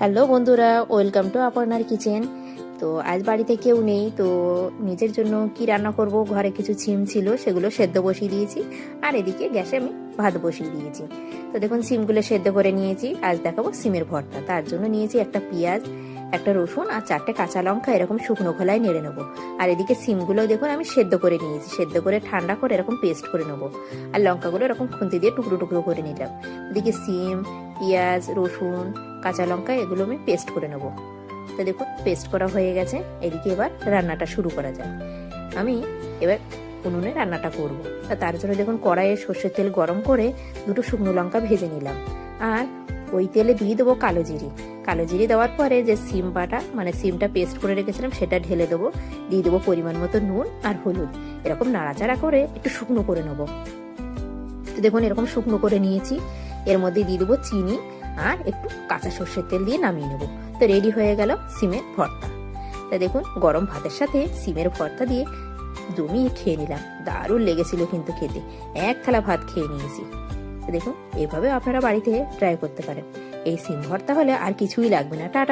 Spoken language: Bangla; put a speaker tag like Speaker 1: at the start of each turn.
Speaker 1: হ্যালো বন্ধুরা, ওয়েলকাম টু অপর্ণার কিচেন। তো আজ বাড়িতে কেউ নেই, তো নিজের জন্য কি রান্না করব, ঘরে কিছু সিম ছিল সেগুলো সেদ্ধ বসিয়ে দিয়েছি, আর এদিকে গ্যাসে আমি ভাত বসিয়ে দিয়েছি। তো দেখুন সিমগুলো সেদ্ধ করে নিয়েছি, আজ দেখাবো সিমের ভর্তা। তার জন্য নিয়েছি একটা পেঁয়াজ, একটা রসুন আর 4টে কাঁচা লঙ্কা, এরকম শুকনো খোলায় নেড়ে নেবো। আর এদিকে সিমগুলো দেখুন আমি সেদ্ধ করে নিয়েছি, সেদ্ধ করে ঠান্ডা করে এরকম পেস্ট করে নেবো। আর লঙ্কাগুলো এরকম খুন্তি দিয়ে টুকরো টুকরো করে নিলাম। এদিকে সিম, পেঁয়াজ, রসুন, কাঁচা লঙ্কা এগুলো আমি পেস্ট করে নেবো। তো দেখুন পেস্ট করা হয়ে গেছে। এদিকে এবার রান্নাটা শুরু করা যায়। আমি এবার উনুনে রান্নাটা করব। তার জন্য দেখুন কড়াইয়ে সর্ষের তেল গরম করে দুটো শুকনো লঙ্কা ভেজে নিলাম, আর ওই তেলে দিয়ে দেবো কালো জিরে। কালো জিরে দেওয়ার পরে যে সিম বাটা, মানে সিমটা পেস্ট করে রেখেছিলাম সেটা ঢেলে দেবো। দিয়ে দেবো পরিমাণ মতো নুন আর হলুদ। এরকম নাড়াচাড়া করে একটু শুকনো করে নেবো। তো দেখুন এরকম শুকনো করে নিয়েছি। এর মধ্যে দিয়ে দেবো চিনি আর একটু কাঁচা সর্ষের তেল দিয়ে নামিয়ে নেবো। তো রেডি হয়ে গেল সিমের ভর্তা। তা দেখুন গরম ভাতের সাথে সিমের ভর্তা দিয়ে জমিয়ে খেয়ে নিলাম। দারুণ লেগেছিল কিন্তু খেতে, এক থালা ভাত খেয়ে নিয়েছি। তো দেখুন এভাবে আপনারা বাড়িতে ট্রাই করতে পারেন। এই সিম ভর্তা হলে আর কিছুই লাগবে না। টাটা।